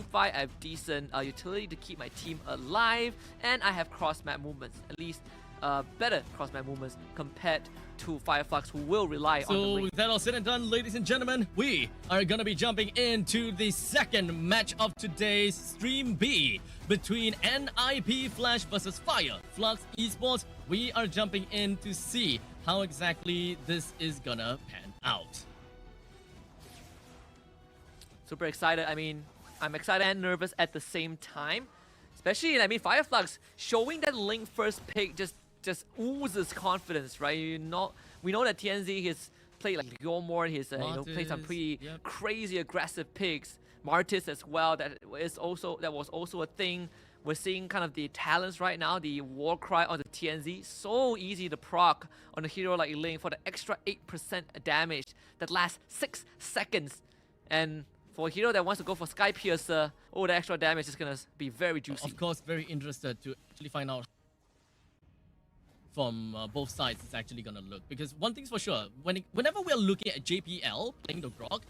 fight, I have decent utility to keep my team alive, and I have cross-map movements, at least better cross-map movements compared to Fireflux, who will rely on the link. So with that all said and done, ladies and gentlemen, we are going to be jumping into the second match of today's Stream B between NIP Flash versus Flux Esports. We are jumping in to see how exactly this is gonna pan out. Super excited. I mean, I'm excited and nervous at the same time. Especially, I mean, Fireflux showing that link first pick just oozes confidence, right? We know that TNZ has played like Gilmore, he's played some pretty crazy aggressive picks. Martis as well, that was also a thing. We're seeing kind of the talents right now, the war cry on the TNZ, so easy to proc on a hero like Ling for the extra 8% damage that lasts 6 seconds. And for a hero that wants to go for Sky Piercer, the extra damage is gonna be very juicy. Of course, very interested to actually find out from both sides it's actually gonna look. Because one thing's for sure, whenever we're looking at JPL playing the Grok,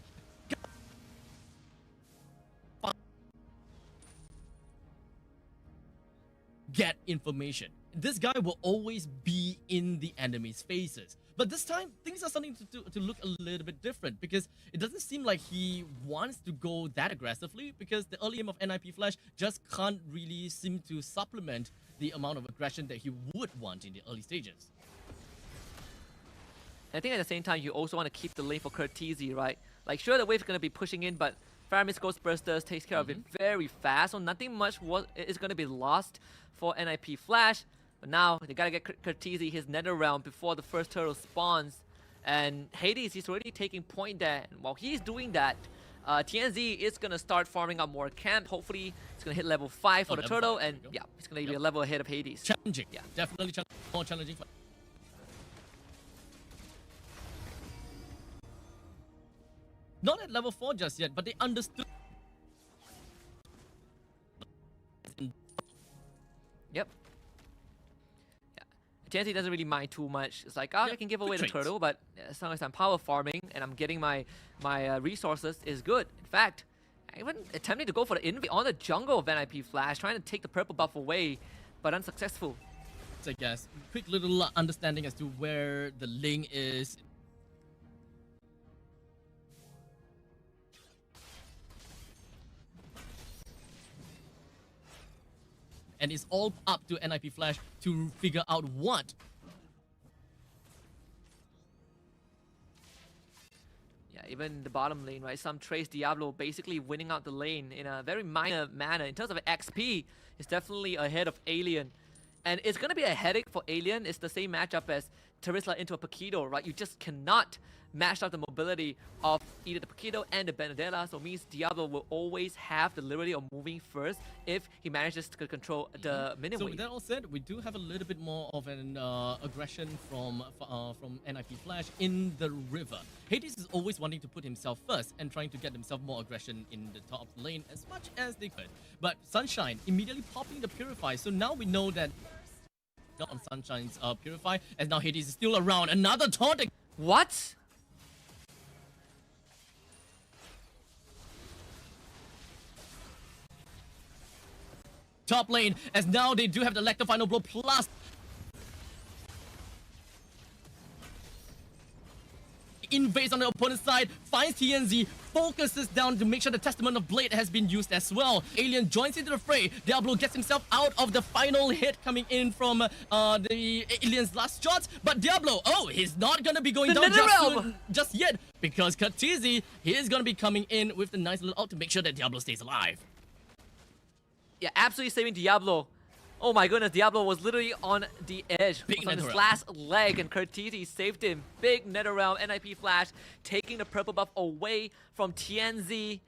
get information. This guy will always be in the enemy's faces. But this time, things are starting to look a little bit different, because it doesn't seem like he wants to go that aggressively, because the early aim of NIP Flash just can't really seem to supplement the amount of aggression that he would want in the early stages. I think at the same time, you also want to keep the lane for Courtesy, right? Like, sure, the wave's going to be pushing in, but Faramis Ghostbusters takes care of it very fast, so nothing much is going to be lost for NIP Flash. But now, they got to get Courtesy his nether realm before the first turtle spawns. And Hades, he's already taking point there. And while he's doing that, TNZ is going to start farming up more camp. Hopefully, it's going to hit level 5 for the turtle, and yeah, it's going to be a level ahead of Hades. Challenging. Yeah, definitely more challenging. Not at level 4 just yet, but they understood. Yep. Yeah. TNZ doesn't really mind too much. It's like, I can give away the turtle, but as long as I'm power farming and I'm getting my resources, is good. In fact, I even attempted to go for the invade on the jungle of NIP Flash, trying to take the purple buff away, but unsuccessful. I guess quick little understanding as to where the Ling is. And it's all up to NIP Flash to figure out what. Yeah, even the bottom lane, right? Some Trace Diablo basically winning out the lane in a very minor manner. In terms of XP, it's definitely ahead of Alien. And it's going to be a headache for Alien. It's the same matchup as Terisla into a Paquito, right? You just cannot match up the mobility of either the Paquito and the Benedetta, so it means Diablo will always have the liberty of moving first if he manages to control the minion So wave. with that all said, we do have a little bit more of an aggression from NIP Flash in the river. Hades is always wanting to put himself first and trying to get himself more aggression in the top lane as much as they could. But Sunshine immediately popping the Purify, so now we know that not on Sunshine's Purify, as now Hades is still around. Another taunt. What? Top lane, as now they do have the Lecter Final Blow plus invades on the opponent's side, finds TNZ, focuses down to make sure the Testament of Blade has been used as well. Alien joins into the fray. Diablo gets himself out of the final hit coming in from the Alien's last shots, but Diablo, he's not gonna be going down just yet, because Courtesy, he is gonna be coming in with the nice little ult to make sure that Diablo stays alive. Yeah, absolutely saving Diablo. Oh my goodness, Diablo was literally on the edge. Was on his last leg, and Courtesy saved him. Big NetherRealm, NIP Flash, taking the purple buff away from TNZ.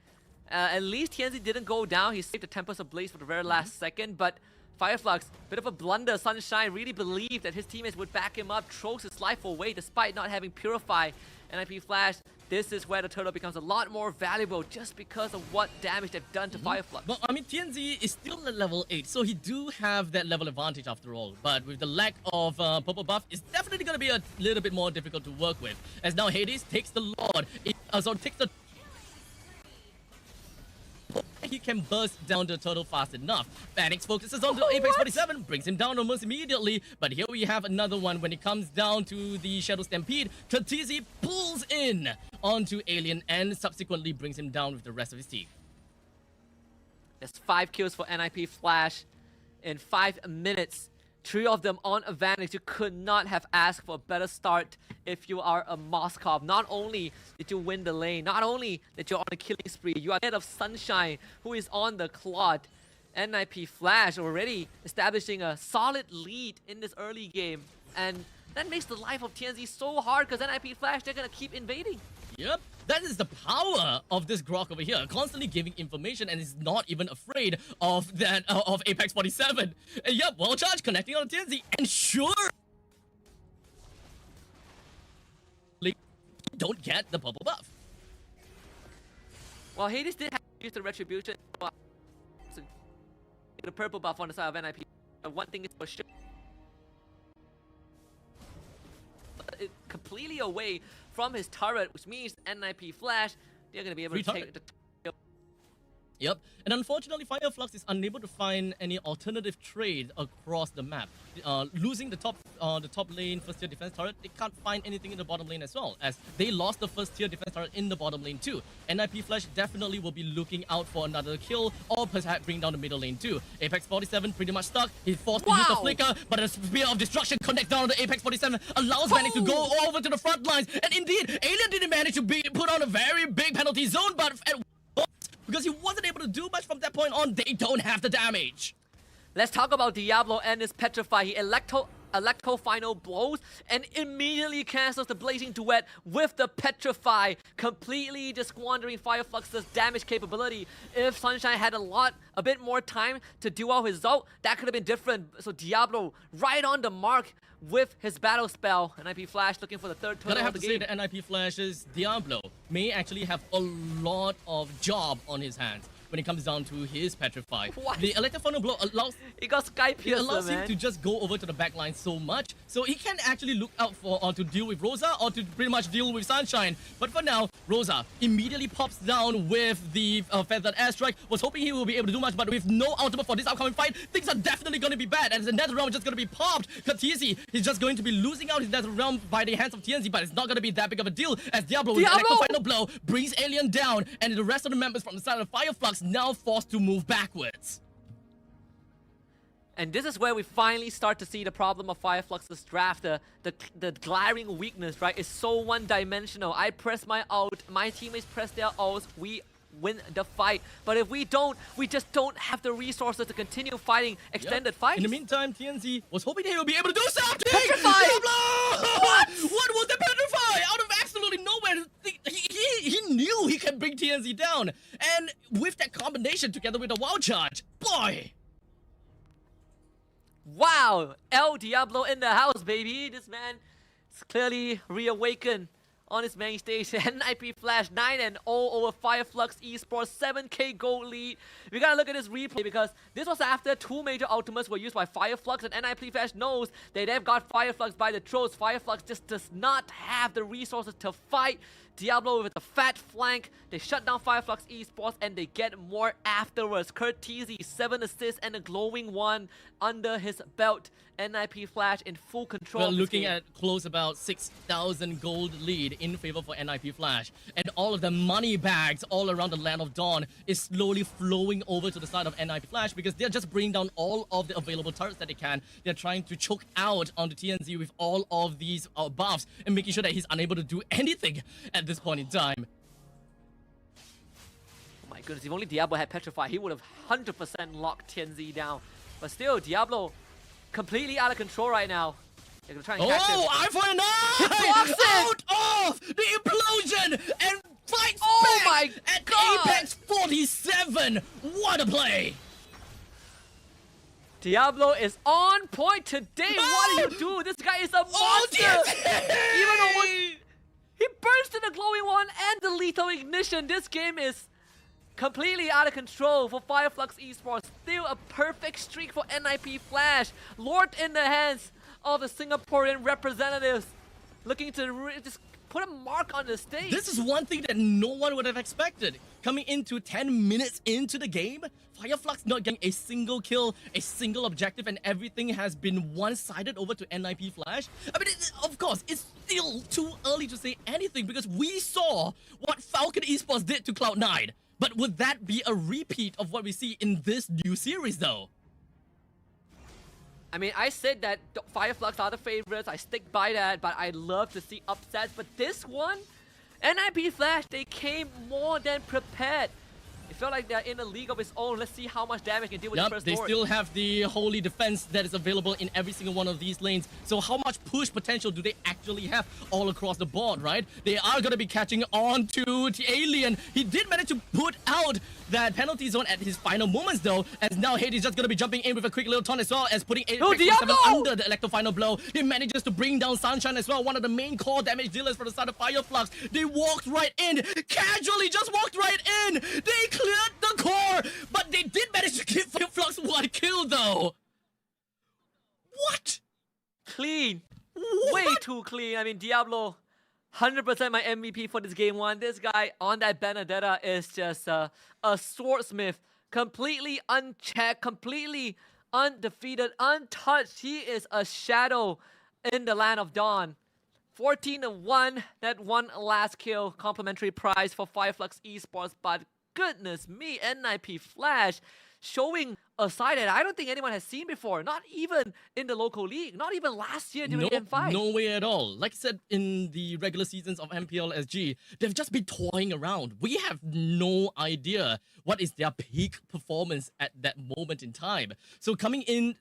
At least TNZ didn't go down. He saved the Tempest of Blaze for the very last second, but Fireflux, bit of a blunder. Sunshine really believed that his teammates would back him up, throws his life away despite not having Purify. NIP Flash, this is where the turtle becomes a lot more valuable just because of what damage they've done to Fireflux. But I mean, TNZ is still at level 8, so he do have that level advantage after all. But with the lack of purple buff, it's definitely going to be a little bit more difficult to work with. As now Hades takes the Lord, takes the... he can burst down the turtle fast enough. Phoenix focuses on the Apex 47, brings him down almost immediately. But here we have another one when it comes down to the Shadow Stampede. Katizi pulls in onto Alien and subsequently brings him down with the rest of his team. There's 5 kills for NIP Flash in 5 minutes. 3 of them on advantage. You could not have asked for a better start if you are a Moskov. Not only did you win the lane, not only that you're on a killing spree, you are ahead of Sunshine, who is on the clock. NIP Flash already establishing a solid lead in this early game. And that makes the life of TNZ so hard because NIP Flash, they're going to keep invading. Yep, that is the power of this Grok over here, constantly giving information and is not even afraid of that of Apex 47. And yep, well charged, connecting on TNZ, and sure, don't get the purple buff. Well, Hades did have to use the retribution. So the purple buff on the side of NIP. One thing is for sure. Completely away from his turret, which means NIP Flash, they're going to be able to take the... Yep, and unfortunately Fireflux is unable to find any alternative trade across the map. Losing the top lane first tier defense turret, they can't find anything in the bottom lane as well, as they lost the first tier defense turret in the bottom lane too. NIP Flash definitely will be looking out for another kill or perhaps bring down the middle lane too. Apex 47 pretty much stuck. He's forced to use the flicker, but a spear of destruction connects down to Apex 47, allows Manic to go over to the front lines, and indeed, Alien didn't manage to put on a very big penalty zone, but because he wasn't able to do much from that point on, they don't have the damage. Let's talk about Diablo and his Petrify. He electro final blows and immediately cancels the Blazing Duet with the Petrify, completely just squandering Fireflux's damage capability. If Sunshine had a bit more time to do out his ult, that could have been different. So Diablo right on the mark with his battle spell. NIP Flash looking for the third turn of the game. Say that NIP Flash's Diablo may actually have a lot of job on his hands when it comes down to his Petrify. What? The Electro Funnel Blow allows... He got Sky Piercer, allows man. him to just go over to the back line so much, so he can actually look out for to deal with Rosa or to pretty much deal with Sunshine. But for now, Rosa immediately pops down with the Feathered Airstrike. Was hoping he will be able to do much, but with no ultimate for this upcoming fight, things are definitely going to be bad. And the Nether Realm is just going to be popped. Katizi is just going to be losing out his Nether Realm by the hands of TNZ, but it's not going to be that big of a deal as Diablo with the Electro Final Blow brings Alien down, and the rest of the members from the side of Fireflux now forced to move backwards. And this is where we finally start to see the problem of Fireflux's draft. The glaring weakness, right, is so one-dimensional. I press my ult, my teammates press their ults, we win the fight. But if we don't, we just don't have the resources to continue fighting extended fights. In the meantime, TNZ was hoping they would be able to do something! Petrify! What? What was the Petrify? Out of absolutely nowhere, he knew he could bring TNZ down. And with that combination together with the Wild Charge, boy! Wow, El Diablo in the house, baby. This man is clearly reawakened on his main stage. NIP Flash 9-0 over Fireflux Esports, 7k gold lead. We gotta look at this replay because this was after 2 major ultimates were used by Fireflux, and NIP Flash knows that they've got Fireflux by the throats. Fireflux just does not have the resources to fight Diablo with a fat flank. They shut down Fireflux Esports and they get more afterwards. Kurt Teasy, 7 assists and a glowing 1 under his belt. NIP Flash in full control. We're looking at close about 6,000 gold lead in favor for NIP Flash. And all of the money bags all around the Land of Dawn is slowly flowing over to the side of NIP Flash because they're just bringing down all of the available turrets that they can. They're trying to choke out onto TNZ with all of these buffs and making sure that he's unable to do anything at this point in time. Oh my goodness, if only Diablo had Petrify, he would have 100% locked TNZ down. But still, Diablo completely out of control right now. They're gonna try and catch him. Eye for an eye! Blocks it! Out of the implosion and fights my back at God! Apex 47. What a play! Diablo is on point today. What do you do? This guy is a monster. Even though he burst in the glowing 1 and the lethal ignition. This game is completely out of control for Fireflux Esports. Still a perfect streak for NIP Flash. Lord in the hands of the Singaporean representatives. Looking to just put a mark on the stage. This is one thing that no one would have expected. coming into 10 minutes into the game, Fireflux not getting a single kill, a single objective, and everything has been one-sided over to NIP Flash. I mean, of course, it's still too early to say anything because we saw what Falcon Esports did to Cloud9. But would that be a repeat of what we see in this new series, though? I mean, I said that Fireflux are the favorites. I stick by that, but I love to see upsets. But this one, NIP Flash, they came more than prepared. It felt like they're in a league of its own. Let's see how much damage can deal with the first they Lord. still have the holy defense that is available in every single one of these lanes. So how much push potential do they actually have all across the board, right? They are going to be catching on to the Alien. He did manage to put out that penalty zone at his final moments, though, as now Hades just going to be jumping in with a quick little taunt as well as putting 7 under the Electro Final Blow. He manages to bring down Sunshine as well, one of the main core damage dealers for the side of Fireflux. They walked right in, casually just walked right in. They cleared the core, but they did manage to give Fireflux 1 kill, though. What? Clean. What? Way too clean. I mean, Diablo, 100% my MVP for this game one. This guy on that Benedetta is just a swordsmith. Completely unchecked, completely undefeated, untouched. He is a shadow in the land of dawn. 14-1, that one last kill. Complimentary prize for Fireflux Esports, but goodness me, NIP Flash showing a side that I don't think anyone has seen before. Not even in the local league. Not even last year during N5. No way at all. Like I said, in the regular seasons of MPLSG, they've just been toying around. We have no idea what is their peak performance at that moment in time. So coming in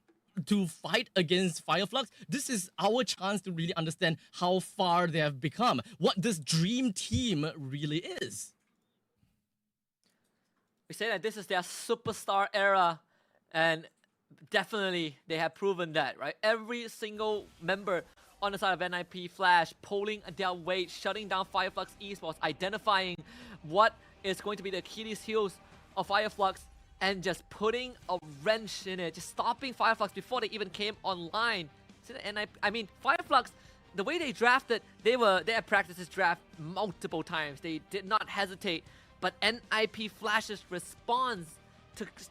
to fight against Fireflux, this is our chance to really understand how far they have become. What this dream team really is. We say that this is their superstar era, and definitely they have proven that, right? Every single member on the side of NIP Flash pulling their weight, shutting down Fireflux Esports, identifying what is going to be the Achilles heels of Fireflux, and just putting a wrench in it, just stopping Fireflux before they even came online. I mean, Fireflux, the way they drafted, they had practiced this draft multiple times. They did not hesitate. But NIP Flash's response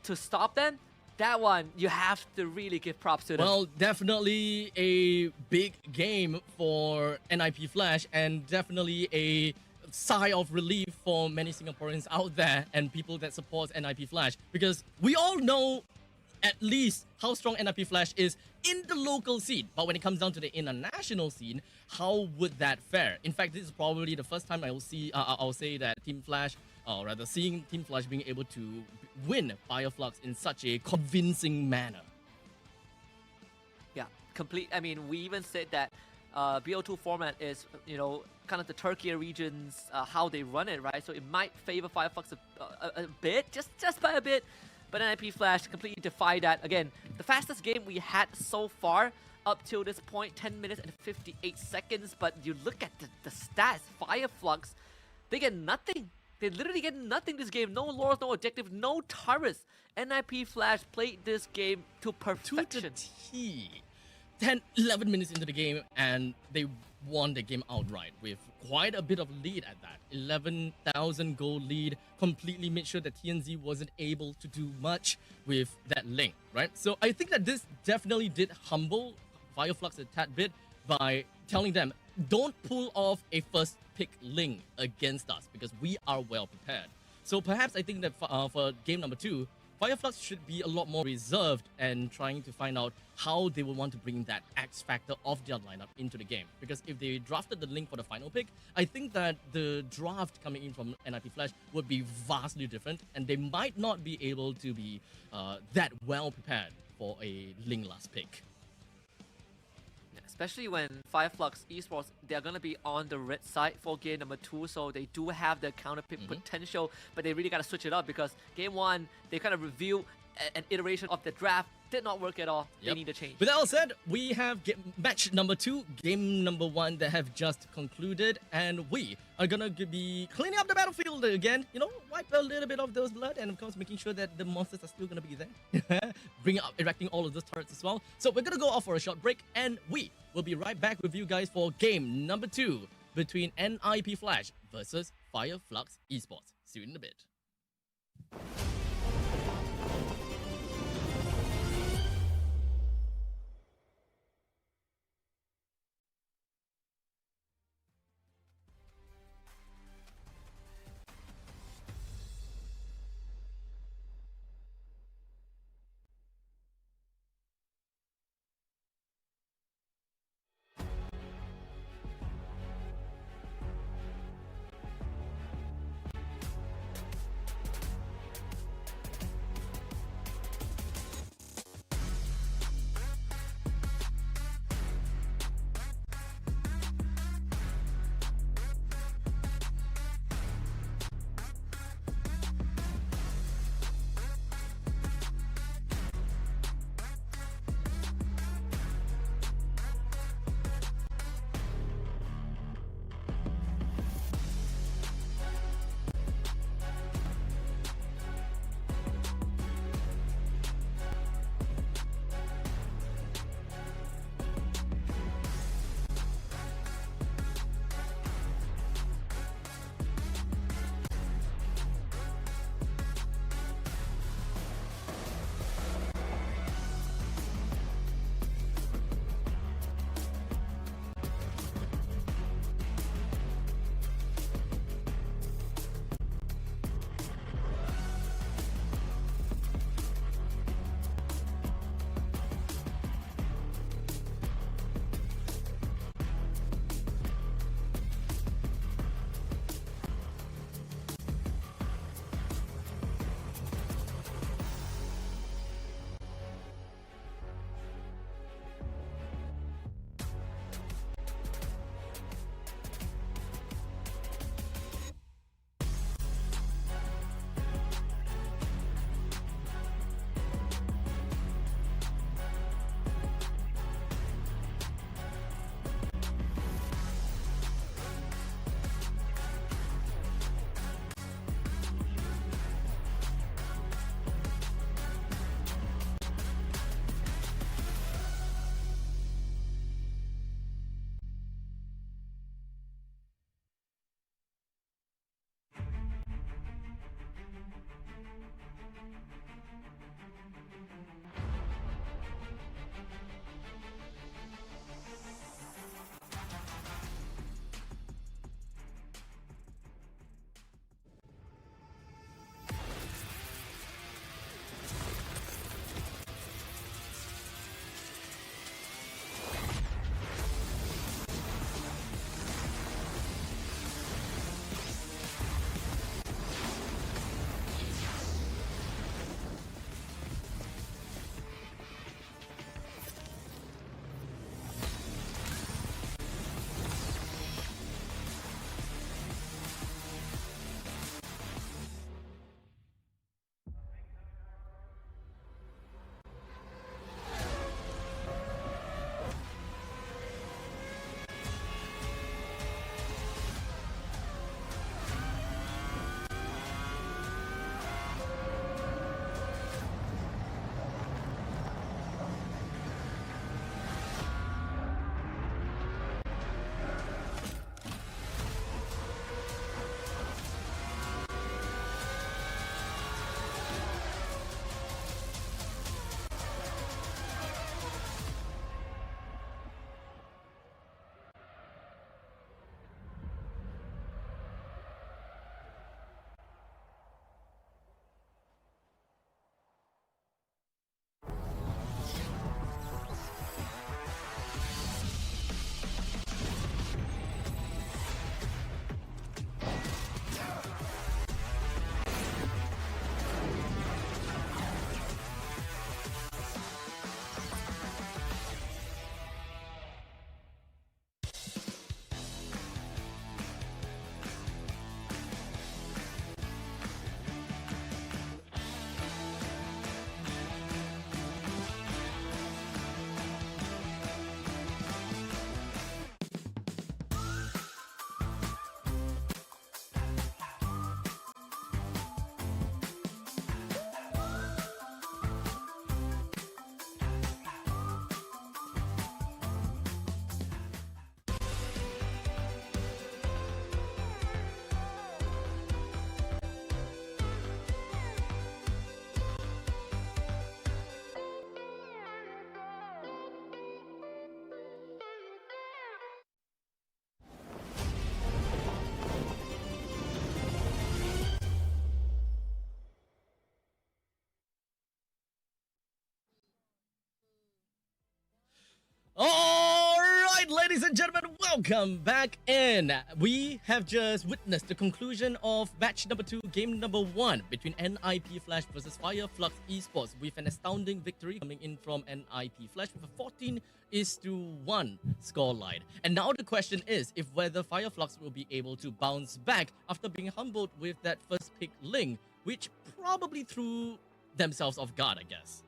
to stop them, that one, you have to really give props to them. Well, definitely a big game for NIP Flash, and definitely a sigh of relief for many Singaporeans out there and people that support NIP Flash, because we all know at least how strong NIP Flash is in the local scene. But when it comes down to the international scene, how would that fare? In fact, this is probably the first time I'll say that Team Flash, or rather seeing Team Flash being able to win Fireflux in such a convincing manner. Yeah, I mean, we even said that BO2 format is, you know, kind of the Turkey regions, how they run it, right? So it might favor Fireflux a bit, just by a bit. But NIP Flash completely defied that. Again, the fastest game we had so far up till this point, 10 minutes and 58 seconds. But you look at the stats, Fireflux, they get nothing. They literally get nothing this game. No laurels, no objective, no turrets. NIP Flash played this game to perfection. To the T. 10, 11 minutes into the game, and they won the game outright with quite a bit of lead at that. 11,000 gold lead, completely made sure that TNZ wasn't able to do much with that lane, right? So I think that this definitely did humble Fireflux a tad bit by telling them, don't pull off a first pick link against us because we are well prepared. So perhaps I think that for game number 2, Fireflux should be a lot more reserved and trying to find out how they will want to bring that X factor of their lineup into the game. Because if they drafted the link for the final pick, I think that the draft coming in from NIP Flash would be vastly different, and they might not be able to be that well prepared for a link last pick. Especially when Fireflux Esports, they're going to be on the red side for game number 2, so they do have the counter pick potential, but they really got to switch it up because game 1, they kind of revealed an iteration of the draft, did not work at all. They need to change. With that all said, we have match number 2, game number 1 that have just concluded, and we are gonna be cleaning up the battlefield again, you know, wipe a little bit of those blood, and of course making sure that the monsters are still gonna be there. Bring up, erecting all of those turrets as well. So we're gonna go off for a short break, and we will be right back with you guys for game number 2 between NIP Flash versus Fireflux Esports. See you in a bit. ladies and gentlemen, welcome back in. We have just witnessed the conclusion of match number 2, game number 1 between NIP Flash versus Flux Esports, with an astounding victory coming in from NIP Flash with a 14-1 scoreline. And now the question is if whether Flux will be able to bounce back after being humbled with that first pick Ling, which probably threw themselves off guard, I guess.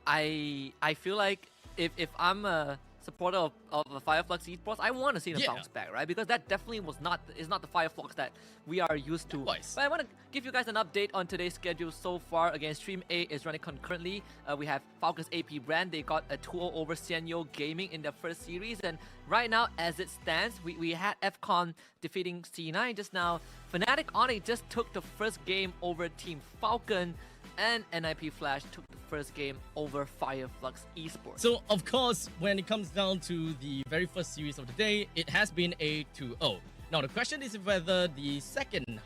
I feel like if I'm a supporter of Flux Esports, I want to see them bounce back, right? Because that definitely is not the Flux that we are used to. Likewise. But I want to give you guys an update on today's schedule so far. Again, Stream A is running concurrently. We have Falcons AP brand. They got a 2-0 over Senyo Gaming in their first series. And right now, as it stands, we had FCon defeating C9 just now. Fnatic Onyx just took the first game over Team Falcon. And NIP Flash took the first game over Flux Esports. So, of course, when it comes down to the very first series of the day, it has been a 2-0. Now, the question is whether the second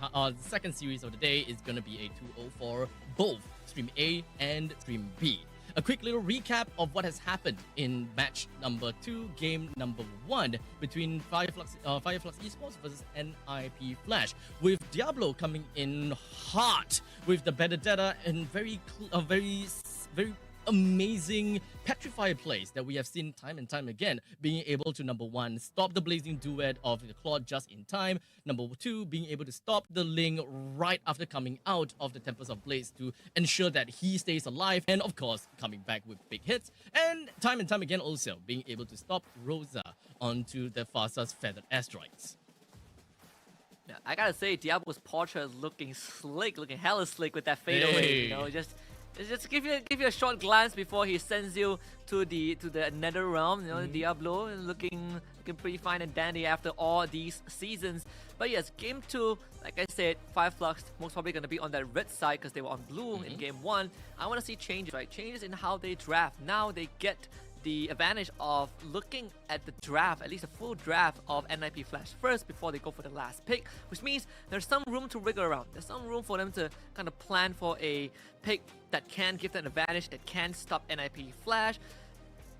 series of the day is going to be a 2-0 for both Stream A and Stream B. A quick little recap of what has happened in match number 2, game number 1 between Flux Esports versus NIP Flash, with Diablo coming in hot with the Benedetta and very amazing petrified plays that we have seen time and time again, being able to, number 1, stop the blazing duet of the Claude just in time, number 2, being able to stop the Ling right after coming out of the Tempest of Blades to ensure that he stays alive, and of course coming back with big hits, and time again also being able to stop Rosa onto the Fasa's feathered asteroids. Yeah, I gotta say, Diablo's portrait is looking slick, looking hella slick with that fadeaway. You know, just give you a short glance before he sends you to the nether realm. You know, Diablo looking pretty fine and dandy after all these seasons. But yes, game 2, like I said, Flux most probably gonna be on that red side because they were on blue in game 1. I want to see changes, right? Changes in how they draft. Now they get the advantage of looking at the draft, at least a full draft of NIP Flash first before they go for the last pick, which means there's some room to wiggle around. There's some room for them to kind of plan for a pick that can give them an advantage, that can stop NIP Flash.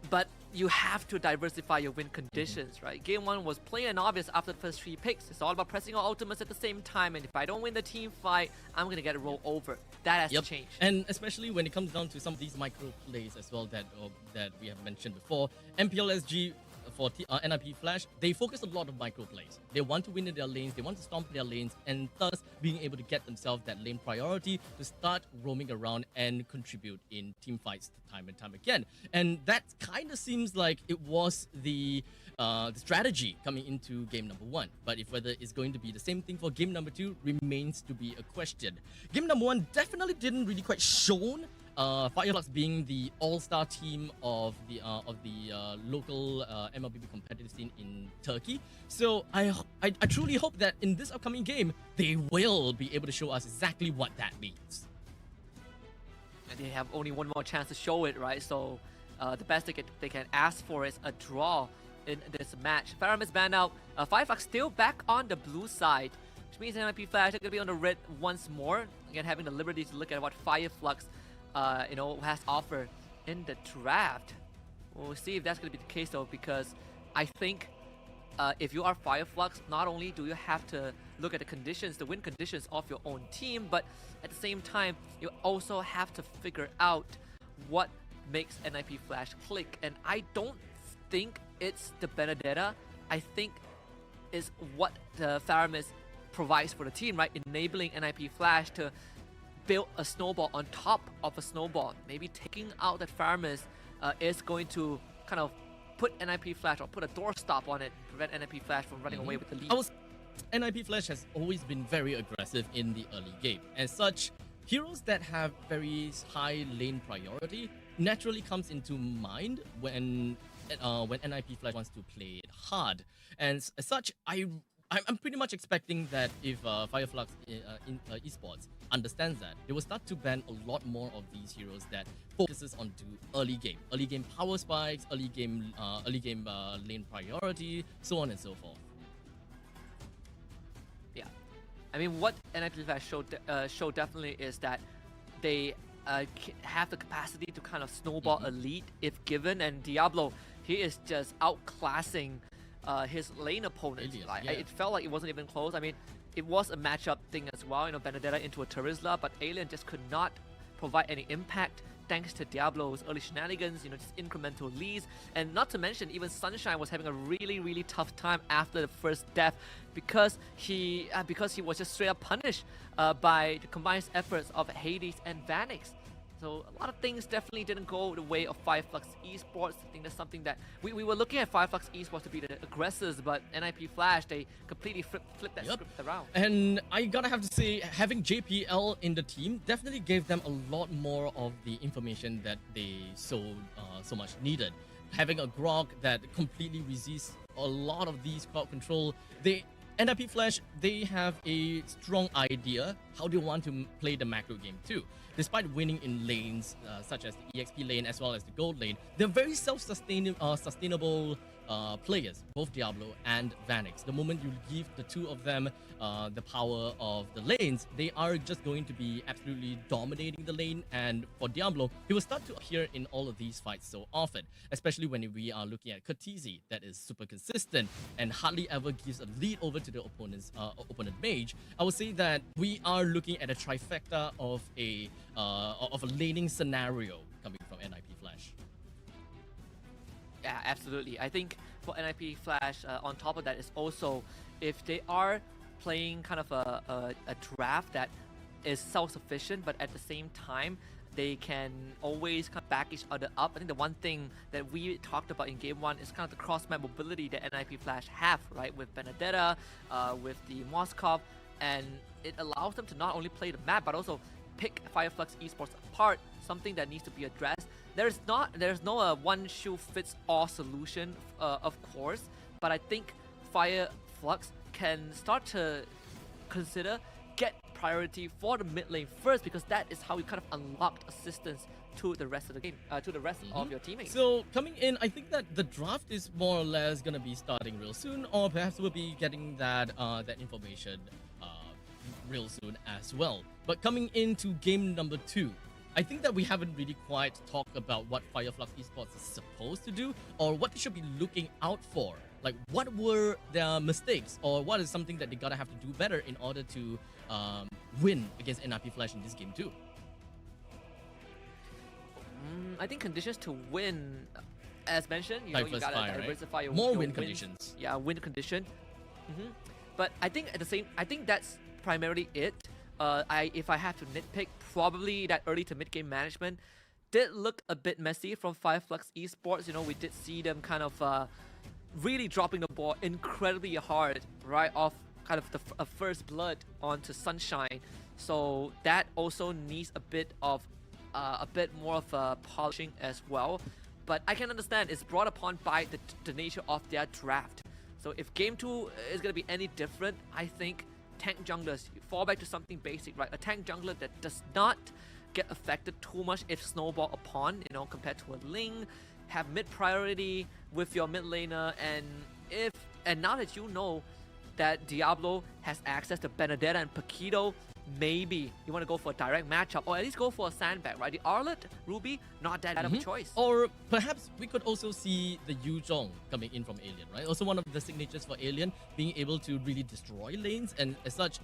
But you have to diversify your win conditions, right? Game 1 was plain and obvious after the first 3 picks. It's all about pressing our ultimates at the same time, and if I don't win the team fight, I'm going to get a roll over. That has to change. And especially when it comes down to some of these micro plays as well that we have mentioned before. MPLSG for NIP Flash, they focus a lot of micro plays. They want to win in their lanes, they want to stomp their lanes, and thus being able to get themselves that lane priority to start roaming around and contribute in team fights time and time again. And that kind of seems like it was the strategy coming into game number 1. But if whether it's going to be the same thing for game number 2 remains to be a question. Game number 1 definitely didn't really quite shown Flux being the all-star team of the local MLBB competitive scene in Turkey. So I truly hope that in this upcoming game, they will be able to show us exactly what that means. And they have only one more chance to show it, right? So the best they can ask for is a draw in this match. Faram is banned out. Flux still back on the blue side, which means NIP Flash are going to be on the red once more. Again, having the liberty to look at what Flux has offered in the draft. We'll see if that's going to be the case though, because I think if you are Flux, not only do you have to look at the conditions, the win conditions of your own team, but at the same time, you also have to figure out what makes NIP Flash click. And I don't think it's the Benedetta. I think it's what the Faramis provides for the team, right? Enabling NIP Flash to build a snowball on top of a snowball. Maybe taking out that Faramis is going to kind of put NIP Flash or put a doorstop on it, prevent NIP Flash from running away with the lead. NIP Flash has always been very aggressive in the early game. As such, heroes that have very high lane priority naturally comes into mind when NIP Flash wants to play it hard. And as such, I'm pretty much expecting that if Flux Esports understands that, they will start to ban a lot more of these heroes that focuses on early game power spikes, early game lane priority, so on and so forth. Yeah, I mean, what NIP Flash show definitely is that they have the capacity to kind of snowball a lead if given. And Diablo, he is just outclassing his lane opponents. It felt like it wasn't even close. I mean, it was a matchup thing as well. You know, Benedetta into a Terizla, but Alien just could not provide any impact thanks to Diablo's early shenanigans, you know, just incremental leads. And not to mention, even Sunshine was having a really tough time after the first death because he was just straight up punished by the combined efforts of Hades and Vanix. So a lot of things definitely didn't go the way of Flux Esports. I think that's something that we were looking at Flux Esports to be the aggressors, but NIP Flash, they completely flipped that script around. And I gotta have to say, having JPL in the team definitely gave them a lot more of the information that they so much needed. Having a Grog that completely resists a lot of these crowd control, NIP Flash, they have a strong idea how they want to play the macro game too. Despite winning in lanes such as the EXP lane as well as the gold lane, they're very sustainable players, both Diablo and Vanix. The moment you give the two of them the power of the lanes, they are just going to be absolutely dominating the lane. And for Diablo, he will start to appear in all of these fights so often, especially when we are looking at Kha'Zix, that is super consistent and hardly ever gives a lead over to the opponent mage. I would say that we are looking at a trifecta of a laning scenario coming from NIP Flash. Yeah, absolutely. I think for NIP Flash, on top of that is also if they are playing kind of a draft that is self-sufficient, but at the same time, they can always kind of back each other up. I think the one thing that we talked about in Game 1 is kind of the cross-map mobility that NIP Flash have, right? With Benedetta, with the Moskov, and it allows them to not only play the map, but also pick Flux Esports apart, something that needs to be addressed. There's no one-shoe-fits-all solution, of course, but I think Flux can start to consider get priority for the mid lane first, because that is how you kind of unlocked assistance to the rest of the game, to the rest of your teammates. So coming in, I think that the draft is more or less gonna be starting real soon, or perhaps we'll be getting that information real soon as well. But coming into game number 2, I think that we haven't really quite talked about what Flux Esports is supposed to do, or what they should be looking out for. Like, what were their mistakes, or what is something that they gotta have to do better in order to win against NIP Flash in this game too? I think conditions to win, as mentioned, you gotta diversify your more win conditions. Yeah, win condition. But I think that's primarily it. If I have to nitpick, probably that early to mid game management did look a bit messy from Flux Esports. You know, we did see them kind of really dropping the ball incredibly hard right off kind of the first blood onto Sunshine. So that also needs a bit more of polishing as well. But I can understand it's brought upon by the nature of their draft. So if game 2 is going to be any different, I think tank junglers, you fall back to something basic, right? A tank jungler that does not get affected too much if snowball upon, you know, compared to a Ling, have mid priority with your mid laner, and now that you know that Diablo has access to Benedetta and Paquito, maybe you want to go for a direct matchup, or at least go for a sandbag, right? The Arlet, Ruby, not that bad of a choice. Or perhaps we could also see the Yu Zhong coming in from Alien, right? Also one of the signatures for Alien, being able to really destroy lanes, and as such,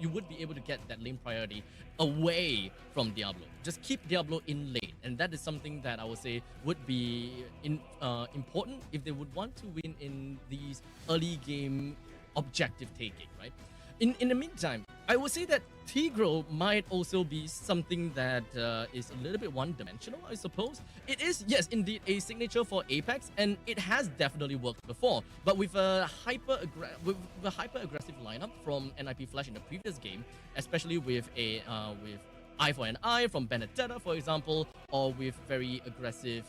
you would be able to get that lane priority away from Diablo. Just keep Diablo in lane, and that is something that I would say would be important if they would want to win in these early game objective taking, right? In the meantime, I would say that Tigro might also be something that is a little bit one-dimensional, I suppose. It is, yes, indeed, a signature for Apex, and it has definitely worked before. But with a hyper-aggressive lineup from NIP Flash in the previous game, especially with Eye for an Eye from Benedetta, for example, or with very aggressive...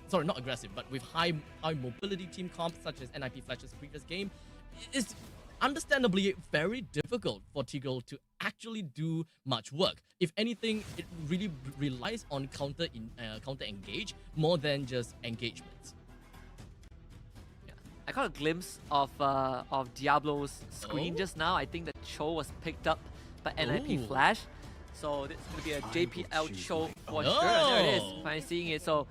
sorry, not aggressive, but with high mobility team comps such as NIP Flash's previous game, it's understandably very difficult for Tigro to actually do much work. If anything, it really relies on counter engage more than just engagements. Yeah. I caught a glimpse of Diablo's screen just now. I think the Cho was picked up by NIP Flash. So this is going to be a JPL Cho for sure. There it is. Finally seeing it. So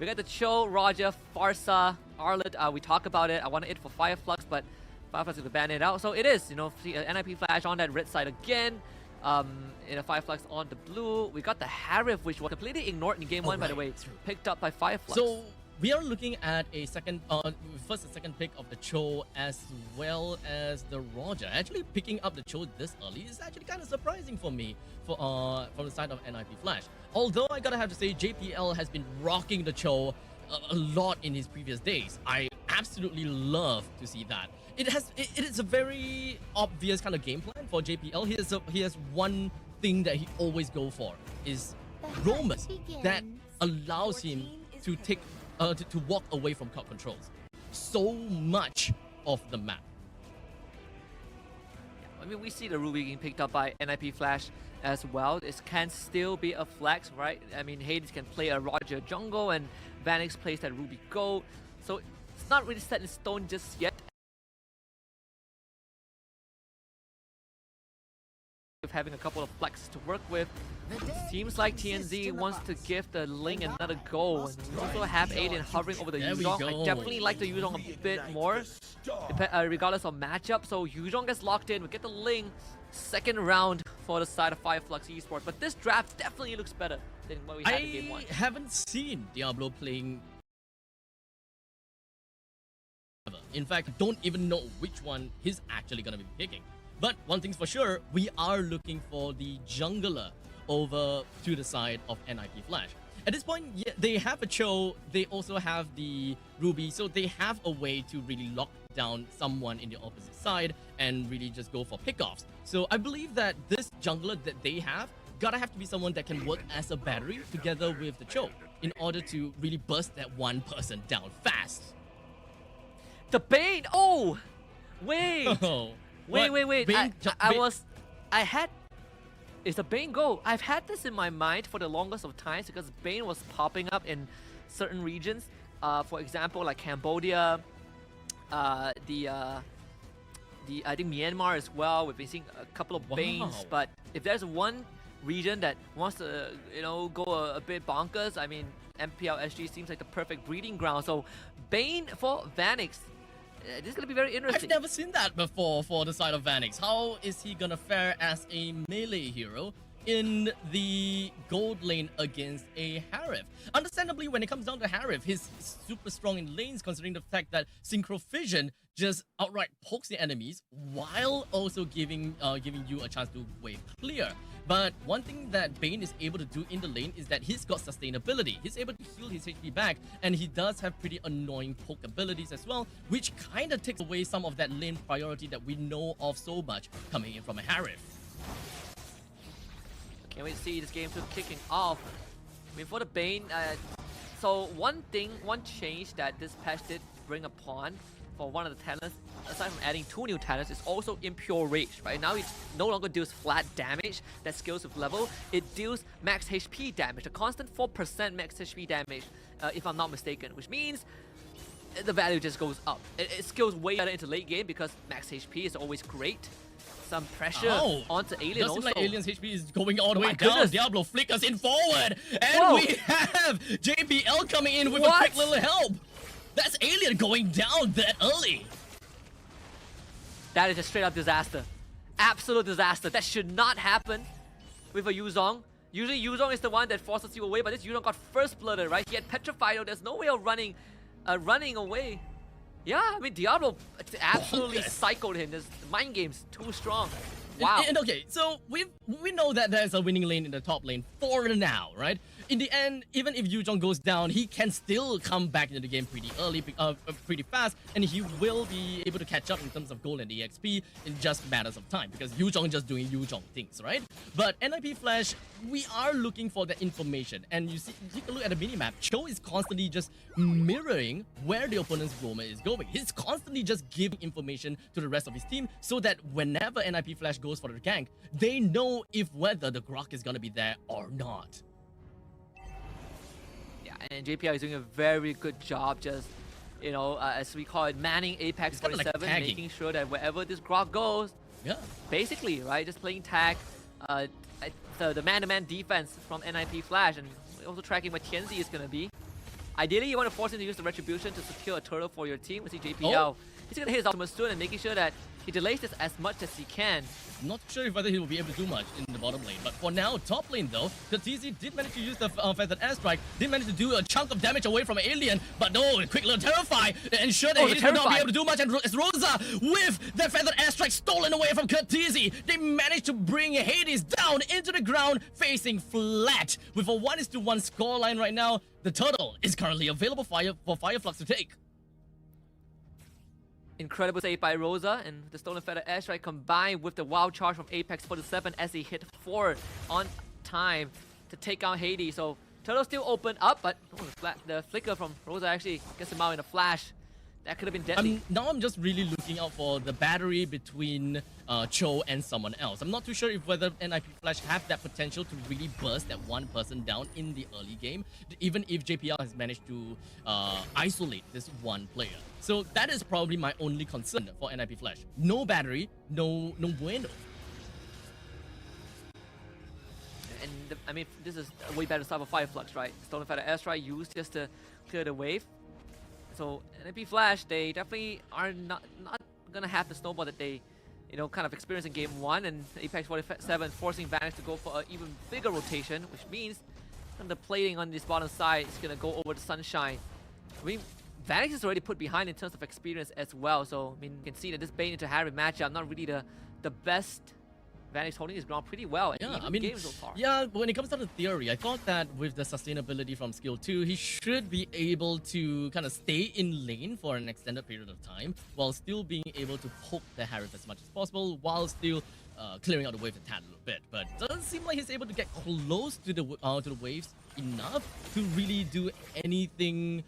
We got the Cho, Roger, Farsa, Arlet. We talk about it. I wanted it for Fireflux, but Fireflux is going to ban it out. So it is, you know, NIP Flash on that red side again. In a Fireflux on the blue. We got the Harif, which was completely ignored in game 1, by the way. Picked up by Fireflux. So we are looking at a first and second pick of the Cho as well as the Roger. Actually, picking up the Cho this early is actually kind of surprising for me from the side of NIP Flash. Although I gotta have to say, JPL has been rocking the Cho a lot in his previous days. I absolutely love to see that. It is a very obvious kind of game plan for JPL. He has one thing that he always go for is roamers that allows him to take to walk away from cloud controls so much of the map. I mean, we see the Ruby getting picked up by NIP Flash as well. This can still be a flex, right? I mean, Hades can play a Roger jungle and Vanix plays that Ruby gold. So it's not really set in stone just yet. Having a couple of flexes to work with. Seems like TNZ wants to give the Ling another go. And we also have Alien hovering over the Yuzhong. I definitely like the Yuzhong a bit more, regardless of matchup. So Yuzhong gets locked in. We get the Ling. Second round for the side of Flux Esports. But this draft definitely looks better than what we had in game 1. I haven't seen Diablo playing. In fact, I don't even know which one he's actually going to be picking. But one thing's for sure, we are looking for the jungler over to the side of NIP Flash. At this point, yeah, they have a Cho, they also have the Ruby, so they have a way to really lock down someone in the opposite side and really just go for pickoffs. So I believe that this jungler that they have gotta have to be someone that can work as a battery together with the Cho in order to really burst that one person down fast. The Bane! Oh! Wait! Oh. Wait. Is the Bane go? I've had this in my mind for the longest of times because Bane was popping up in certain regions. For example, like Cambodia, I think Myanmar as well. We've been seeing a couple of Banes, but if there's one region that wants to, you know, go a bit bonkers, I mean, MPL SG seems like the perfect breeding ground. So Bane for Vanix. This is going to be very interesting. I've never seen that before for the side of Vanix. How is he going to fare as a melee hero in the gold lane against a Harif? Understandably, when it comes down to Harif, he's super strong in lanes considering the fact that Synchro Fission just outright pokes the enemies while also giving you a chance to wave clear. But one thing that Bane is able to do in the lane is that he's got sustainability. He's able to heal his HP back, and he does have pretty annoying poke abilities as well, which kind of takes away some of that lane priority that we know of so much coming in from a Harif. Can't wait to see this game kicking off. I mean, for the Bane, so one change that this patch did bring upon for one of the talents, aside from adding 2 new talents, is also Impure Rage, right? Now it no longer deals flat damage that scales with level. It deals max HP damage, a constant 4% max HP damage, if I'm not mistaken, which means the value just goes up. It scales way better into late game because max HP is always great. Some pressure onto Alien also. Like Alien's HP is going all the way down. Diablo flickers in forward, and we have JPL coming in with a quick little help. That's Alien going down that early. That is a straight up disaster. Absolute disaster. That should not happen with a Yuzhong. Usually Yuzhong is the one that forces you away, but this Yuzhong got first blooded, right? He had petrified, there's no way of running away. Yeah, I mean, Diablo absolutely cycled him. This mind game's too strong. Wow. And okay, so we know that there's a winning lane in the top lane for now, right? In the end, even if Yuzhong goes down, he can still come back into the game pretty early, pretty fast, and he will be able to catch up in terms of gold and EXP in just matters of time, because Yuzhong just doing Yuzhong things, right? But NIP Flash, we are looking for that information, and you see, take a look at the minimap. Cho is constantly just mirroring where the opponent's roamer is going. He's constantly just giving information to the rest of his team, so that whenever NIP Flash goes for the gank, they know whether the Grok is gonna be there or not. And JPL is doing a very good job just, you know, as we call it, manning Apex 47, like making sure that wherever this Grok goes, basically, right, just playing tag, the man-to-man defense from NIP Flash, and also tracking what TNZ is going to be. Ideally, you want to force him to use the Retribution to secure a turtle for your team. We see JPL. He's going to hit his ultimate soon and making sure that he delays this as much as he can. Not sure if whether he will be able to do much in the bottom lane, but for now, top lane though, Katizi did manage to use the Feathered Airstrike, did manage to do a chunk of damage away from Alien, but no, quick little Terrify, ensure that he will not be able to do much, and it's Rosa with the Feathered Airstrike stolen away from Katizi. They managed to bring Hades down into the ground, facing flat. With a 1:1 scoreline right now, the turtle is currently available for Fireflux to take. Incredible save by Rosa, and the Stolen Feather Airstrike combined with the wild charge from Apex 47 as he hit 4 on time to take out Hades. So Turtle still open up, but the flicker from Rosa actually gets him out in a flash. That could have been deadly. Now I'm just really looking out for the battery between Cho and someone else. I'm not too sure if whether NIP Flash have that potential to really burst that one person down in the early game, even if JPL has managed to isolate this one player. So that is probably my only concern for NIP Flash. No battery, no bueno. And I mean, this is a way better start for Fireflux, right? Stolen Feather Airstrike used just to clear the wave. So NIP Flash, they definitely are not gonna have the snowball that they, kind of experienced in game 1, and Apex 47 forcing Vanish to go for an even bigger rotation, which means the plating on this bottom side is gonna go over the Sunshine. I mean, Vanish is already put behind in terms of experience as well. So I mean, you can see that this Bane into Harry matchup not really the best. Vanish holding his ground pretty well. Yeah, I mean, games so far. Yeah, when it comes down to theory, I thought that with the sustainability from skill 2, he should be able to kind of stay in lane for an extended period of time while still being able to poke the Harith as much as possible while still clearing out the wave a tad a little bit. But it doesn't seem like he's able to get close to the waves enough to really do anything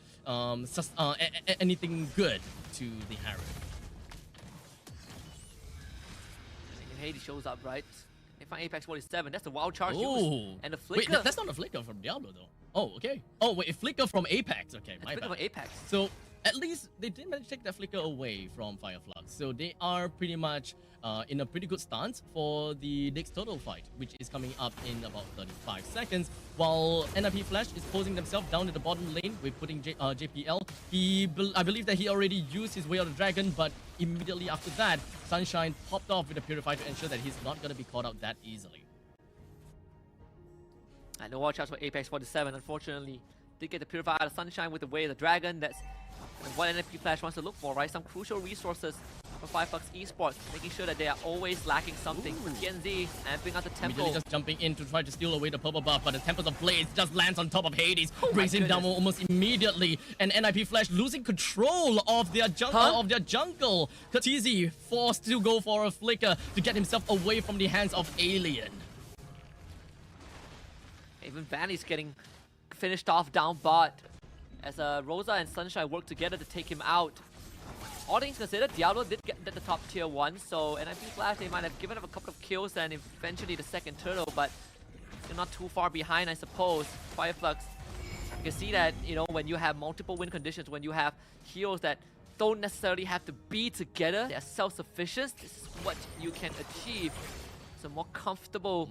anything good to the Harith. Hades shows up, right? They find Apex 47. That's the wild charge used. And the flicker. Wait, that's not a flicker from Diablo though. Oh, okay. Oh, wait, a flicker from Apex. Okay, my bad. From Apex. So at least they did manage to take that flicker away from Fireflux. So they are pretty much in a pretty good stance for the next total fight, which is coming up in about 35 seconds. While NIP Flash is posing themselves down in the bottom lane with putting JPL. I believe that he already used his Way of the Dragon, but immediately after that, Sunshine popped off with a Purify to ensure that he's not going to be caught out that easily. And no watch out for Apex 47. Unfortunately, did get the Purify out of Sunshine with the Way of the Dragon. That's what NFP Flash wants to look for, right? Some crucial resources for Flux Esports, making sure that they are always lacking something. For TNZ, and bring out the Temple. Immediately just jumping in to try to steal away the purple buff, but the Temples of Blades just lands on top of Hades, brings him down almost immediately. And NIP Flash losing control of their jungle. Katizi forced to go for a flicker to get himself away from the hands of Alien. Even Vani's getting finished off down bot as Rosa and Sunshine work together to take him out. All things considered, Diablo did get the top tier 1, so NIP Flash, they might have given up a couple of kills and eventually the second turtle, but they're not too far behind, I suppose. Fireflux, you can see that, when you have multiple win conditions, when you have heroes that don't necessarily have to be together, they're self-sufficient, this is what you can achieve. It's a more comfortable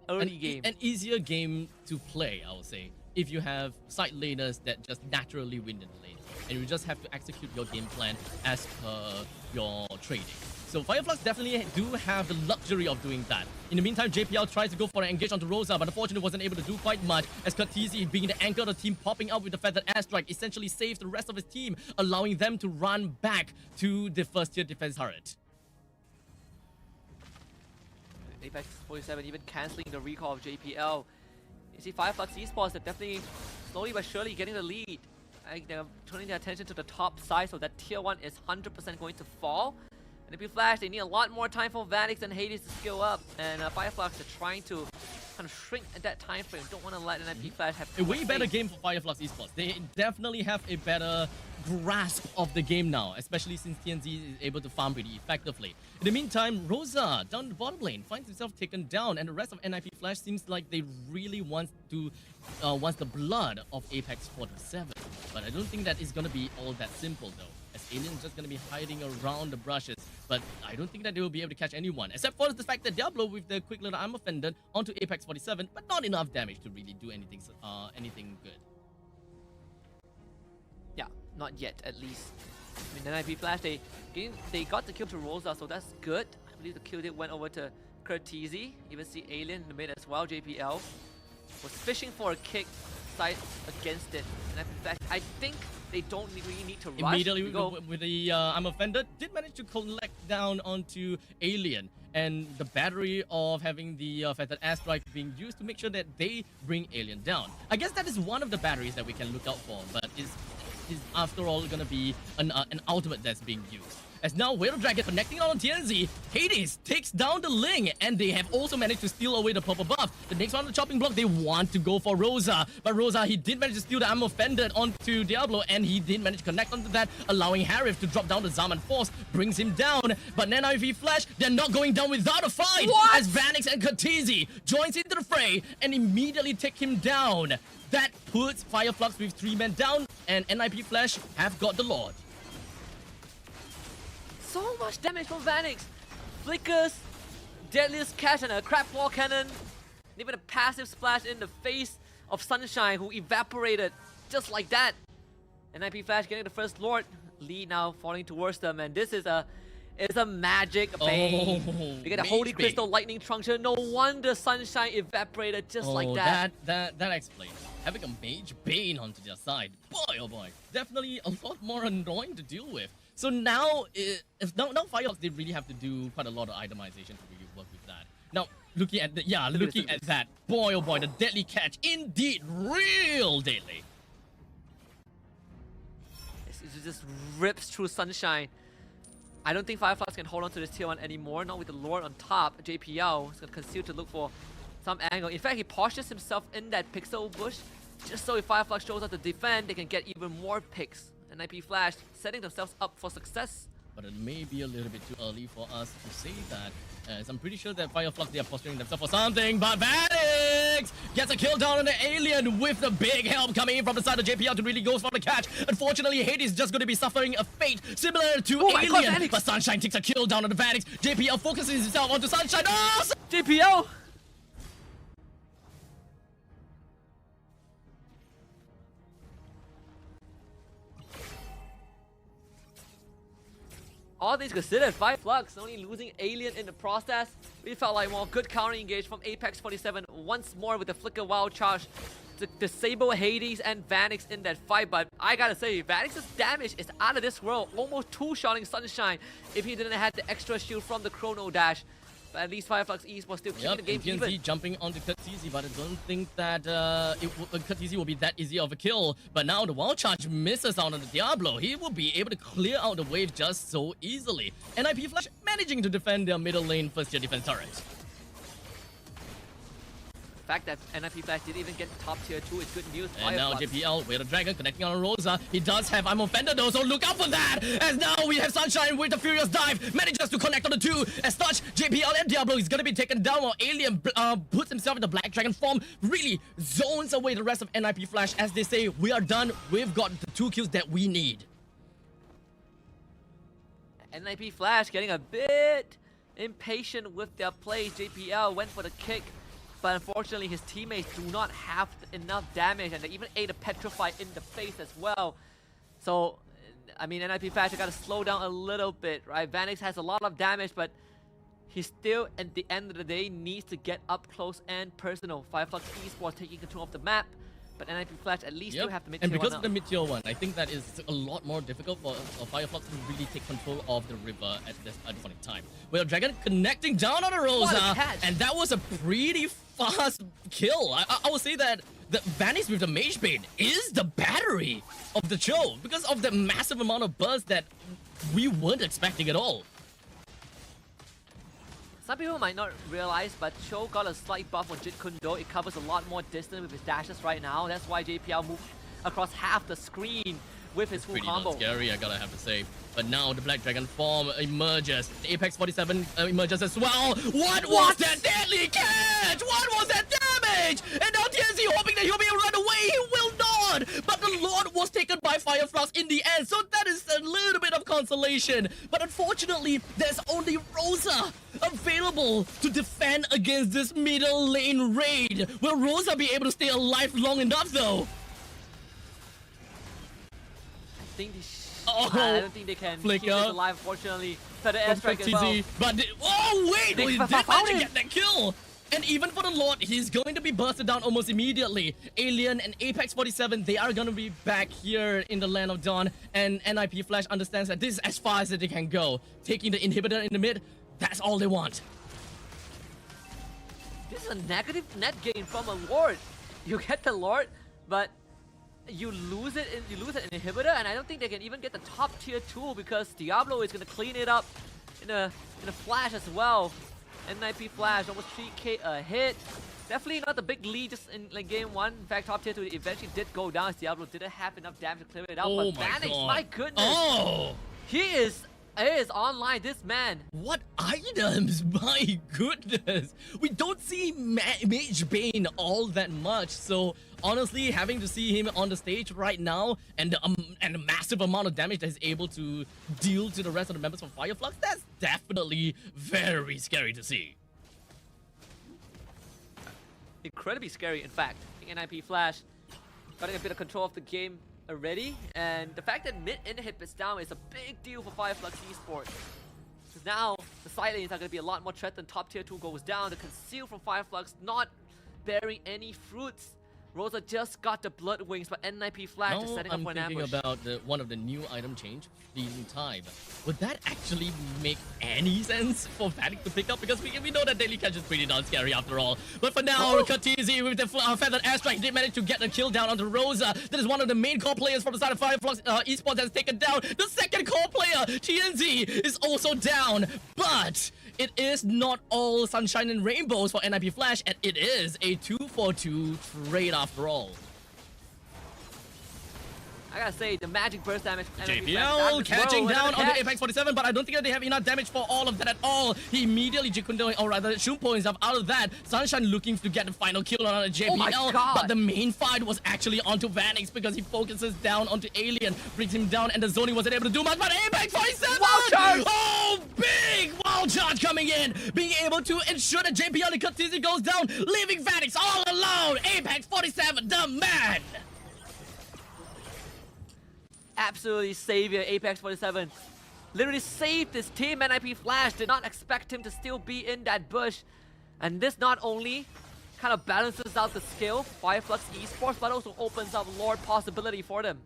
early game. An easier game to play, I would say, if you have side laners that just naturally win in the lane. And you just have to execute your game plan as per your trading. So Fireflux definitely do have the luxury of doing that. In the meantime, JPL tries to go for an engage onto Rosa, but unfortunately wasn't able to do quite much, as Katizi, being the anchor of the team, popping out with the Feathered Airstrike, essentially saves the rest of his team, allowing them to run back to the first tier defense turret. Apex 47 even cancelling the recall of JPL. You see Flux Esports are definitely slowly but surely getting the lead. They're turning their attention to the top side, so that tier 1 is 100% going to fall. And if you Flash, they need a lot more time for Vanix and Hades to skill up. And Fireflux are trying to kind of shrink at that time frame. Don't want to let NIP Flash have a way better game for Fireflux Esports. They definitely have a better grasp of the game now, especially since TNZ is able to farm pretty effectively. In the meantime, Rosa down the bottom lane finds himself taken down, and the rest of NIP Flash seems like they really want the blood of Apex 47. But I don't think that is going to be all that simple though, as Alien is just going to be hiding around the brushes. But I don't think that they will be able to catch anyone, except for the fact that Diablo with the quick little armor fended onto Apex 47, but not enough damage to really do anything good. Not yet, at least. I mean, NIP Flash, they got the kill to Rosa, so that's good. I believe the kill did went over to Curtizi. Even see Alien in the mid as well. JPL was fishing for a kick side against it. NIP Flash, I think they don't really need to rush. Immediately with the I'm offended, did manage to collect down onto Alien. And the battery of having the Feathered Airstrike being used to make sure that they bring Alien down. I guess that is one of the batteries that we can look out for, but is after all going to be an ultimate that's being used. As now Whale Dragon connecting on TNZ, Hades takes down the Ling, and they have also managed to steal away the purple buff. The next one on the chopping block, they want to go for Rosa, but Rosa, he did manage to steal the I'm offended onto Diablo, and he did manage to connect onto that, allowing Harif to drop down the Zaman Force, brings him down. But NIV Flash, they're not going down without a fight, as Vanix and Katizi joins into the fray and immediately take him down. That puts Fireflux with 3 men down, and NIP Flash have got the Lord. So much damage from Vanix. Flickers, Deadliest Catch, and a Crab Claw Cannon. And even a passive splash in the face of Sunshine, who evaporated just like that. NIP Flash getting the first Lord. Lee now falling towards them, and this is a magic bane. You get a Holy Crystal Lightning Truncheon. No wonder Sunshine evaporated just like that. That explains. Having a Mage Bane onto their side. Boy, oh boy. Definitely a lot more annoying to deal with. So now, now Fireflux, they really have to do quite a lot of itemization to really work with that. Now, looking at that, boy oh boy, the Deadly Catch, indeed, real deadly. It just rips through Sunshine. I don't think Fireflux can hold on to this tier 1 anymore, not with the Lord on top. JPL is going to conceal to look for some angle. In fact, he postures himself in that pixel bush, just so if Fireflux shows up to defend, they can get even more picks. And NIP Flash setting themselves up for success. But it may be a little bit too early for us to say that, as I'm pretty sure that Fireflux, they are posturing themselves for something. But Vanix gets a kill down on the Alien with the big help coming in from the side of JPL to really go for the catch. Unfortunately, Hades is just going to be suffering a fate similar to Alien. But Sunshine takes a kill down on the Vanix. JPL focuses himself onto Sunshine. Oh! JPL! All things considered, Fireflux only losing Alien in the process. We felt like more good counter engage from Apex 47 once more with the Flicker Wild Charge to disable Hades and Vanix in that fight. But I gotta say, Vanix's damage is out of this world. Almost two-shotting Sunshine if he didn't have the extra shield from the Chrono Dash. But at least Fireflux Esports still keeping the game even. TNZ jumping onto Katizi, but I don't think that Katizi will be that easy of a kill. But now the Wild Charge misses out on the Diablo. He will be able to clear out the wave just so easily. NIP Flash managing to defend their middle lane first-tier defense turret. The fact that NIP Flash didn't even get top tier 2 is good news. And now JPL with a Dragon connecting on Rosa. He does have I'm offended though, so look out for that. As now we have Sunshine with the Furious Dive. Manages to connect on the 2. As such, JPL and Diablo is going to be taken down while Alien puts himself in the Black Dragon form. Really zones away the rest of NIP Flash as they say, we are done. We've got the 2 kills that we need. NIP Flash getting a bit impatient with their plays. JPL went for the kick, but unfortunately his teammates do not have enough damage, and they even ate a Petrify in the face as well. So, I mean, NIP Flash got to slow down a little bit, right? Vanix has a lot of damage, but he still, at the end of the day, needs to get up close and personal. Fireflux Esports taking control of the map, but NIP Flash at least still have the mid-tier 1 And because now. of the mid-tier 1, I think that is a lot more difficult for Fireflux to really take control of the river at this point in time. Well, Dragon connecting down on the Rosa, and that was a pretty fast kill. I would say that the Vanix with the Mage Bane is the battery of the show because of the massive amount of burst that we weren't expecting at all. Some people might not realize, but Cho got a slight buff on Jit Kundo. It covers a lot more distance with his dashes right now. That's why JPL moved across half the screen with his full combo. Pretty scary, I gotta have to say. But now the Black Dragon form emerges. The Apex 47 emerges as well. What was that deadly catch? What was that damage? And now TNZ hoping that he'll be able to run away. He will not. But the Lord was taken by Fireflux in the end. So that is a little bit of consolation. But unfortunately, there's only Rosa available to defend against this middle lane raid. Will Rosa be able to stay alive long enough though? think Oh, I don't think they can Flicker. keep this alive, unfortunately. Feather airstrike as well. TZ, but oh wait, They he did found manage to him. get that kill. And even for the Lord, he's going to be busted down almost immediately. Alien and Apex 47, they are going to be back here in the Land of Dawn. And NIP Flash understands that this is as far as they can go. Taking the inhibitor in the mid, that's all they want. This is a negative net gain from a Lord. You get the Lord, but you lose it. You lose an inhibitor, and I don't think they can even get the top tier tool because Diablo is going to clean it up in a flash as well. NIP Flash almost 3k a hit. Definitely not the big lead just in like game one. In fact, top tier 2 eventually did go down as Diablo didn't have enough damage to clear it out. Oh but my Vanix, God. my goodness, Oh! he is online. This man. What items? My goodness. We don't see Mage Bane all that much. So honestly, having to see him on the stage right now and the massive amount of damage that he's able to deal to the rest of the members from Fireflux, that's definitely very scary to see. Incredibly scary, in fact. I think NIP Flash got a bit of control of the game already, and the fact that mid inhib is down is a big deal for Fireflux Esports. Because now the side lanes are going to be a lot more threatened. Top tier 2 goes down. The conceal from Fireflux not bearing any fruits. Rosa just got the blood wings, but NIP Flash is setting up for an ambush. I'm thinking about one of the new item change, Freezing Time. Would that actually make any sense for Vanix to pick up? Because we know that Daily Catch is pretty darn scary after all. But for now, Katizi with the feathered airstrike did manage to get a kill down onto Rosa. That is one of the main core players from the side of Fireflux Esports has taken down. The second core player, TNZ, is also down. But it is not all sunshine and rainbows for NIP Flash, and it is a 2-for-2 trade after all. I gotta say, the magic burst damage. JPL catching down on the Apex 47, but I don't think that they have enough damage for all of that at all. He immediately Jikundo, or rather Shumpo himself out of that. Sunshine looking to get the final kill on the JPL, Oh my God. but the main fight was actually onto Vanix because he focuses down onto Alien, brings him down, and the zoning wasn't able to do much, but Apex 47! Wild charge! Oh, big wild charge coming in, being able to ensure that JPL and Katizi goes down, leaving Vanix all alone. Apex 47, the man! Absolutely savior, Apex 47. Literally saved his team. NIP Flash did not expect him to still be in that bush. And this not only kind of balances out the skill, Fireflux Esports, but also opens up Lord possibility for them.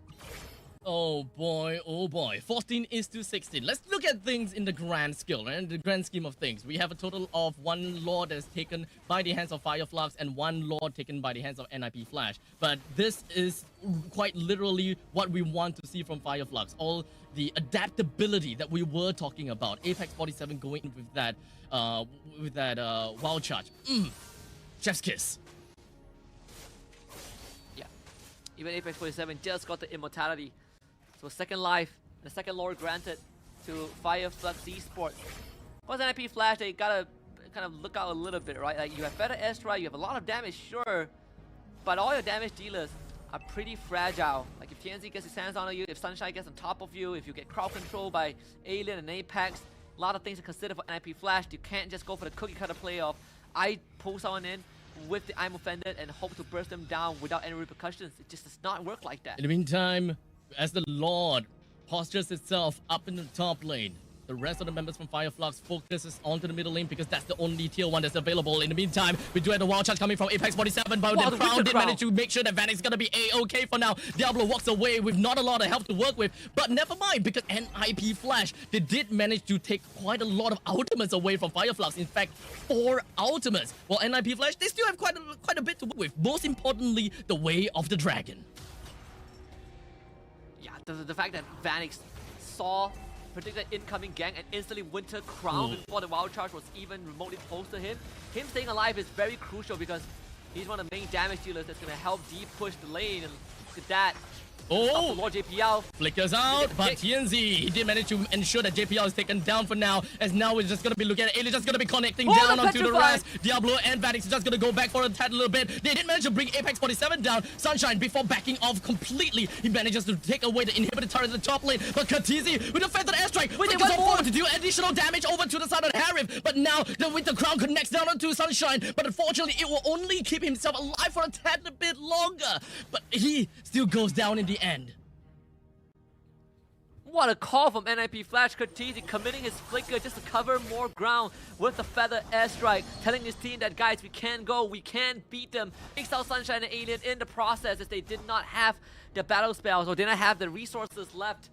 Oh boy, 14:16. Let's look at things in the grand skill, right? In the grand scheme of things. We have a total of 1 Lord that is taken by the hands of Fireflux and 1 Lord taken by the hands of NIP Flash. But this is quite literally what we want to see from Fireflux. All the adaptability that we were talking about. Apex 47 going in with that wild charge. Chef's kiss. Yeah. Even Apex 47 just got the immortality. So second life, the second Lord granted to Fireflux Esports. Once NIP Flash, they gotta kind of look out a little bit, right? Like you have better airstrike, you have a lot of damage, sure, but all your damage dealers are pretty fragile. Like if TNZ gets his hands on you, if Sunshine gets on top of you, if you get crowd control by Alien and Apex, a lot of things to consider for NIP Flash. You can't just go for the cookie cutter play of I pull someone in with the I'm offended and hope to burst them down without any repercussions. It just does not work like that. In the meantime, as the Lord postures itself up in the top lane, the rest of the members from Fireflux focuses onto the middle lane because that's the only tier 1 that's available. In the meantime, we do have the wild charge coming from Apex 47, but the Crown did manage to make sure that Vanix is gonna be a-okay for now. Diablo walks away with not a lot of help to work with, but never mind, because NIP Flash, they did manage to take quite a lot of ultimates away from Fireflux. In fact, 4 ultimates. While NIP Flash, they still have quite a bit to work with. Most importantly, the Way of the Dragon. Yeah, the fact that Vanix saw predicted incoming gang and instantly winter crown before the wild charge was even remotely close to him. Him staying alive is very crucial because he's one of the main damage dealers that's going to help push the lane, and look at that. Oh, Lord JPL flickers out, but TNZ, he did manage to ensure that JPL is taken down for now, as now we're just going to be looking at Alien, just going to be connecting down onto the rest. Diablo and Vanix just going to go back for a tad a little bit. They did manage to bring Apex 47 down. Sunshine, before backing off completely, he manages to take away the inhibitor turret at the top lane, but Katizi with a feathered airstrike, flickers forward to do additional damage over to the side of the Harif, but now the Winter Crown connects down onto Sunshine, but unfortunately it will only keep himself alive for a tad bit longer, but he still goes down in the end. What a call from NIP Flash. Curtizi committing his flicker just to cover more ground with the feather airstrike, telling his team that, guys, we can go, we can beat them. Takes out Sunshine and Alien in the process as they did not have the battle spells or did not have the resources left.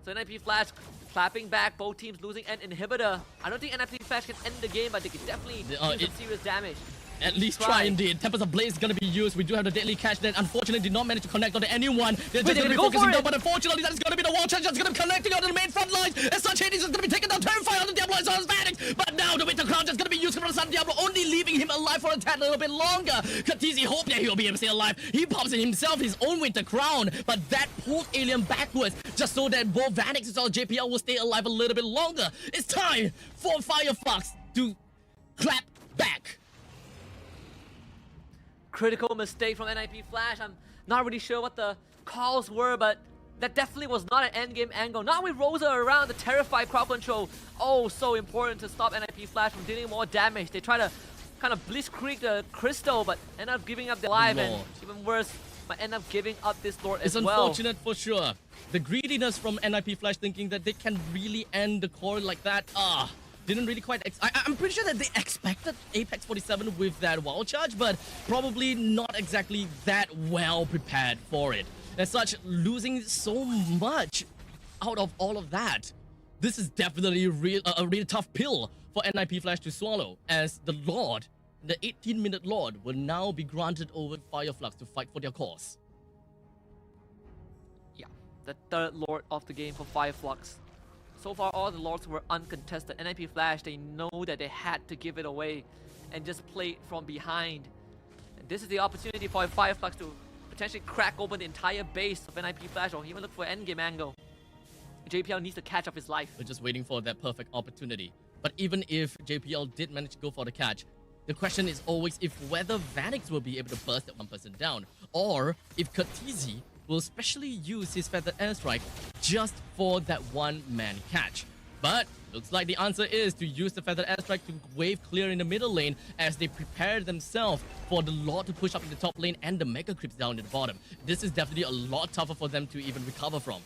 So NIP Flash clapping back, both teams losing an inhibitor. I don't think NIP Flash can end the game, but they can definitely do some serious damage. At least try indeed. Tempest of Blaze is going to be used. We do have the deadly catch that unfortunately did not manage to connect onto anyone. They're just going to be focusing down, but unfortunately that is going to be the wall charge that's going to be connecting onto the main front lines. As such, Hades is going to be taken down, terrified on the Diablo as well as Vanix. But now the Winter Crown is going to be used from the Sun Diablo, only leaving him alive for a tad a little bit longer. Katizi hope that he'll be able to stay alive. He pops in himself his own Winter Crown, but that pulled Alien backwards just so that both Vanix as well as JPL will stay alive a little bit longer. It's time for Fireflux to clap back. Critical mistake from NIP Flash. I'm not really sure what the calls were, but that definitely was not an endgame angle. Not with Rosa around, the terrified crowd control. Oh, so important to stop NIP Flash from dealing more damage. They try to kind of blitzkrieg the crystal, but end up giving up their life, and even worse, might end up giving up this Lord as well. It's unfortunate for sure. The greediness from NIP Flash thinking that they can really end the core like that. Didn't really quite... I'm pretty sure that they expected Apex 47 with that wall charge, but probably not exactly that well prepared for it. As such, losing so much out of all of that, this is definitely a really tough pill for NIP Flash to swallow, as the Lord, the 18-minute Lord, will now be granted over Fireflux to fight for their cause. Yeah, the third Lord of the game for Fireflux. So far, all the Lords were uncontested. NIP Flash, they know that they had to give it away and just play from behind. And this is the opportunity for Fireflux to potentially crack open the entire base of NIP Flash or even look for an endgame angle. JPL needs to catch up his life. We're just waiting for that perfect opportunity. But even if JPL did manage to go for the catch, the question is always if whether Vanix will be able to burst that one person down, or if Katizi will specially use his feather airstrike just for that one-man catch. But looks like the answer is to use the feather airstrike to wave clear in the middle lane as they prepare themselves for the Lord to push up in the top lane and the Mega Creeps down in the bottom. This is definitely a lot tougher for them to even recover from.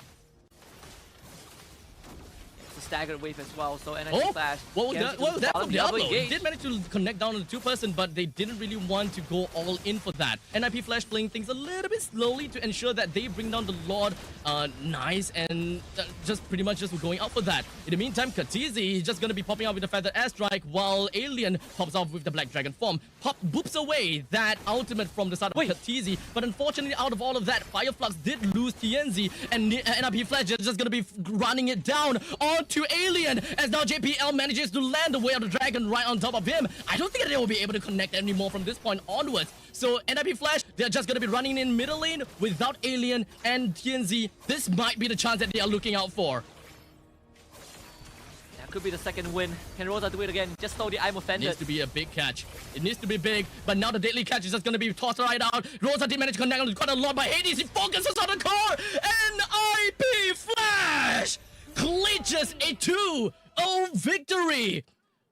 Staggered wave as well, so NIP Flash. What was that from Diablo? They did manage to connect down on the two-person, but they didn't really want to go all in for that. NIP Flash playing things a little bit slowly to ensure that they bring down the Lord nice and just pretty much just going out for that. In the meantime, Katizi is just going to be popping out with the Feather Airstrike while Alien pops off with the Black Dragon form. Boops away that ultimate from the side of Katizi, but unfortunately out of all of that, Fireflux did lose TNZ and NIP Flash is just going to be running it down onto Alien as now JPL manages to land the Way of the Dragon right on top of him. I don't think they will be able to connect anymore from this point onwards. So NIP Flash, they're just going to be running in middle lane without Alien and TNZ. This might be the chance that they are looking out for. That could be the second win. Can Rosa do it again? Just slowly, I'm offended. It needs to be a big catch. It needs to be big, but now the deadly catch is just going to be tossed right out. Rosa did manage to connect on quite a lot, but Hades, he focuses on the core. NIP Flash clinches a 2-0 victory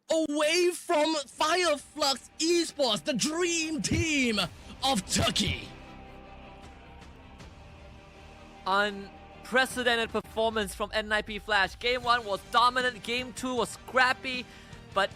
away from Fireflux Esports, the dream team of Turkey. Unprecedented performance from NIP Flash. Game 1 was dominant, Game 2 was scrappy, but